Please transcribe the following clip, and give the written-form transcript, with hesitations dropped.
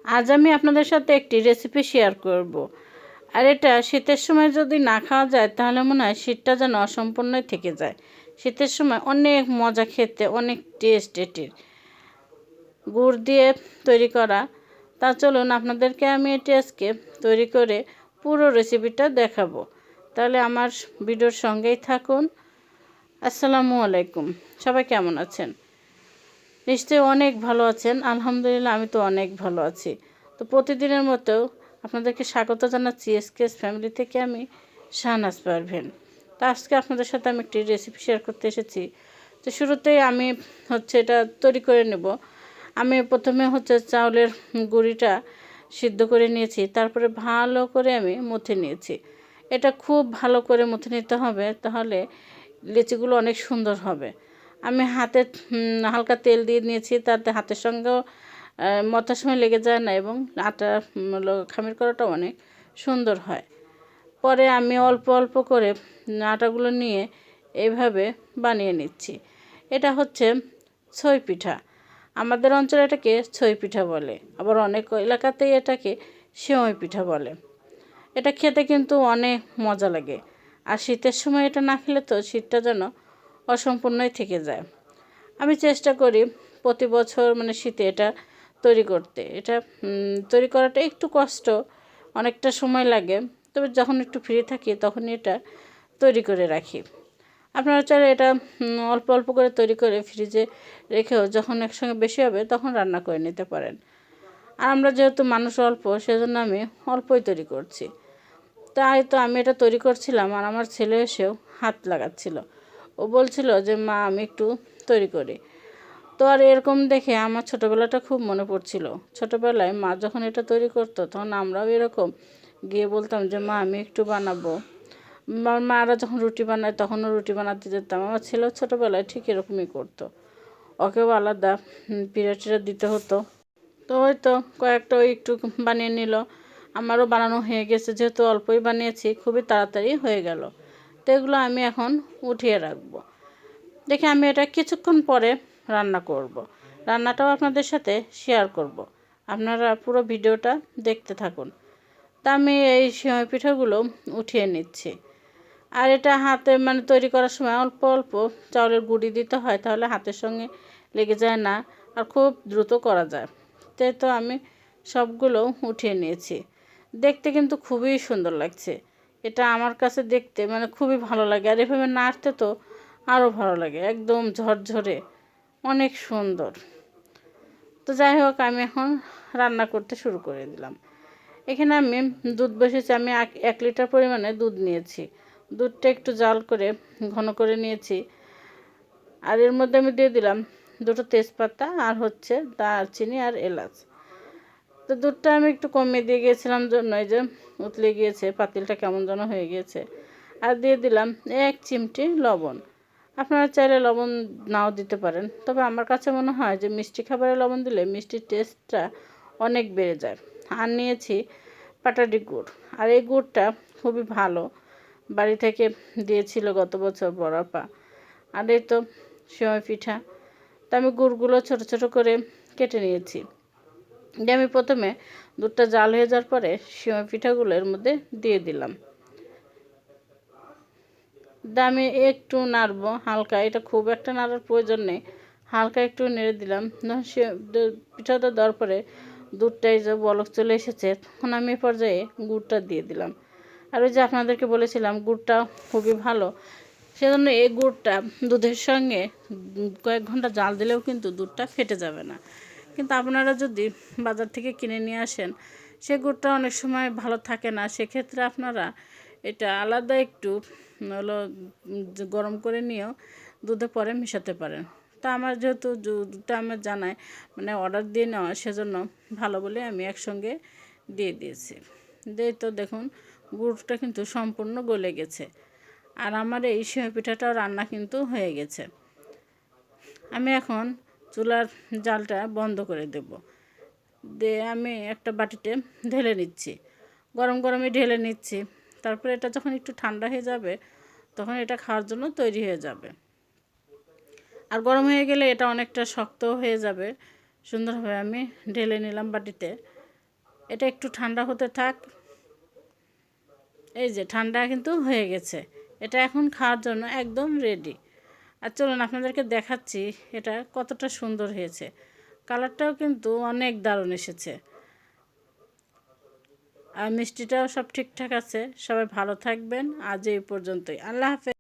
আজ আমি আপনাদের সাথে একটি রেসিপি শেয়ার করব। আর এটা শীতের সময় যদি না খাওয়া যায় তাহলে মনে হয় শীতটা যেন অসম্পূর্ণই থেকে যায়। শীতের সময় অনেক মজা খেতে, অনেক টেস্ট এটির। গুড় দিয়ে তৈরি করা। তা চলুন আপনাদেরকে আমি এটি আজকে তৈরি করে পুরো রেসিপিটা দেখাবো। তাহলে আমার ভিডিওর সঙ্গেই থাকুন। আসসালামু আলাইকুম, সবাই কেমন আছেন? নিশ্চয়ই অনেক ভালো আছেন। আলহামদুলিল্লাহ, আমি তো অনেক ভালো আছি। তো প্রতিদিনের মতো আপনাদেরকে স্বাগত জানাচ্ছি এসকেএস ফ্যামিলি থেকে। আমি শাহনাজ পারভীন। তো আজকে আপনাদের সাথে আমি একটি রেসিপি শেয়ার করতে এসেছি। তো শুরুতেই আমি এটা তৈরি করে নেব। আমি প্রথমে চাউলের গুঁড়িটা সিদ্ধ করে নিয়েছি, তারপরে ভালো করে আমি মুথে নিয়েছি। এটা খুব ভালো করে মুথে নিতে হবে, তাহলে লিচিগুলো অনেক সুন্দর হবে। আমি হাতে হালকা তেল দিয়ে নিয়েছি, তাতে হাতের সঙ্গেও মথার সময় লেগে যায় না এবং আটা খামির করাটা অনেক সুন্দর হয়। পরে আমি অল্প অল্প করে আটাগুলো নিয়ে এইভাবে বানিয়ে নিচ্ছি। এটা ছই পিঠা। আমাদের অঞ্চলে এটাকে ছই পিঠা বলে, আবার অনেক এলাকাতেই এটাকে সেমাই পিঠা বলে। এটা খেতে কিন্তু অনেক মজা লাগে। আর শীতের সময় এটা না খেলে তো শীতটা যেন অসম্পূর্ণই থেকে যায়। আমি চেষ্টা করি প্রতি বছর শীতে এটা তৈরি করতে। এটা তৈরি করাটা একটু কষ্ট, অনেকটা সময় লাগে। তবে যখন একটু ফ্রি থাকি তখন এটা তৈরি করে রাখি। আপনারা চাইলে এটা অল্প অল্প করে তৈরি করে ফ্রিজে রেখেও যখন একসঙ্গে বেশি হবে তখন রান্না করে নিতে পারেন। আর আমরা যেহেতু মানুষ অল্প, সেজন্য আমি অল্পই তৈরি করছি। তাই তো আমি এটা তৈরি করছিলাম, আর আমার ছেলে এসেও হাত লাগাচ্ছিল। ও বলছিল যে মা, আমি একটু তৈরি করি। তো আর এরকম দেখে আমার ছোটোবেলাটা খুব মনে পড়ছিল। ছোটোবেলায় মা যখন এটা তৈরি করতো তখন আমরাও এরকম গিয়ে বলতাম যে মা, আমি একটু বানাবো। মারা যখন রুটি বানায় তখনও রুটি বানাতে যেতাম। আমার ছেলেও ছোটোবেলায় ঠিক এরকমই করতো। ওকেও আলাদা পিঠা দিতে হতো। তো কয়েকটা একটু বানিয়ে নিল। আমারও বানানো হয়ে গেছে, যেহেতু অল্পই বানিয়েছি খুবই তাড়াতাড়ি হয়ে গেল। তো এগুলো আমি এখন উঠিয়ে রাখবো। দেখে আমি এটা কিছুক্ষণ পরে রান্না করব। রান্নাটাও আপনাদের সাথে শেয়ার করব। আপনারা পুরো ভিডিওটা দেখতে থাকুন। তা আমি এই সেমাই পিঠাগুলো উঠিয়ে নিচ্ছি। আর এটা হাতে তৈরি করার সময় অল্প অল্প চাউলের গুঁড়ি দিতে হয়, তাহলে হাতের সঙ্গে লেগে যায় না, আর খুব দ্রুত করা যায়। তাই তো আমি সবগুলো উঠিয়ে নিয়েছি। দেখতে কিন্তু খুবই সুন্দর লাগছে। এটা আমার কাছে দেখতে খুবই ভালো লাগে। আর এভাবে নাড়তে তো আরও ভালো লাগে, একদম ঝরঝরে, অনেক সুন্দর। তো যাই হোক, আমি এখন রান্না করতে শুরু করে দিলাম। এখানে আমি দুধ বসেছি। আমি 1 লিটার পরিমাণে দুধ নিয়েছি। দুধটা একটু জাল করে ঘন করে নিয়েছি। আর এর মধ্যে আমি দিয়ে দিলাম 2টো তেজপাতা, আর দারচিনি আর এলাচ। তো দুধটা আমি একটু কমিয়ে দিয়ে গিয়েছিলাম জন্য এই যে উতলে গিয়েছে, পাতিলটা কেমন যেন হয়ে গিয়েছে। আর দিয়ে দিলাম 1 চিমটি লবণ। আপনারা চাইলে লবণ নাও দিতে পারেন, তবে আমার কাছে মনে হয় যে মিষ্টি খাবারে লবণ দিলে মিষ্টির টেস্টটা অনেক বেড়ে যায়। আর নিয়েছি পাটালি গুড়। আর এই গুড়টা খুবই ভালো, বাড়ি থেকে দিয়েছিল গত বছর বড় আপা। আর এই তো সেমাই পিঠা। তা আমি গুড়গুলো ছোট ছোট করে কেটে নিয়েছি। আমি প্রথমে দুধটা জাল হয়ে যাওয়ার পরে সেমাই পিঠাগুলো এর মধ্যে দিয়ে দিলাম। আমি একটু নাড়বো হালকা, এটা খুব একটা নাড়ার প্রয়োজন নেই, হালকা একটু নেড়ে দিলাম। পিঠাটা দেওয়ার পরে দুধটাই যে বলক চলে এসেছে, তখন আমি এ পর্যায়ে গুড়টা দিয়ে দিলাম। আর ওই যে আপনাদেরকে বলেছিলাম গুড়টা খুবই ভালো, সেজন্য এই গুড়টা দুধের সঙ্গে কয়েক ঘন্টা জাল দিলেও কিন্তু দুধটা ফেটে যাবে না। কিন্তু আপনারা যদি বাজার থেকে কিনে নিয়ে আসেন, সে গুড়টা অনেক সময় ভালো থাকে না। সেক্ষেত্রে আপনারা এটা আলাদা একটু গরম করে নিয়েও দুধে পরে মেশাতে পারেন। তা আমার যেহেতু দুধটা আমার জানায় অর্ডার দিয়ে নেওয়া, সেজন্য ভালো বলে আমি একসঙ্গে দিয়ে দিয়েছি। দিয়ে তো দেখুন গুড়টা কিন্তু সম্পূর্ণ গলে গেছে। আর আমার এই সেমাই পিঠাটাও রান্না কিন্তু হয়ে গেছে। আমি এখন চুলার জালটা বন্ধ করে দেব। দিয়ে আমি একটা বাটিতে ঢেলে নিচ্ছি, গরম গরমই ঢেলে নিচ্ছি। তারপরে এটা যখন একটু ঠান্ডা হয়ে যাবে তখন এটা খাওয়ার জন্য তৈরি হয়ে যাবে। আর গরম হয়ে গেলে এটা অনেকটা শক্ত হয়ে যাবে। সুন্দরভাবে আমি ঢেলে নিলাম বাটিতে। এটা একটু ঠান্ডা হতে থাক। এই যে ঠান্ডা কিন্তু হয়ে গেছে, এটা এখন খাওয়ার জন্য একদম রেডি। আর চলুন আপনাদেরকে দেখাচ্ছি এটা কতটা সুন্দর হয়েছে, কালারটাও কিন্তু অনেক দারুণ এসেছে, আর মিষ্টিটাও সব ঠিকঠাক আছে। সবাই ভালো থাকবেন, আজ এই পর্যন্তই, আল্লাহ হাফেজ।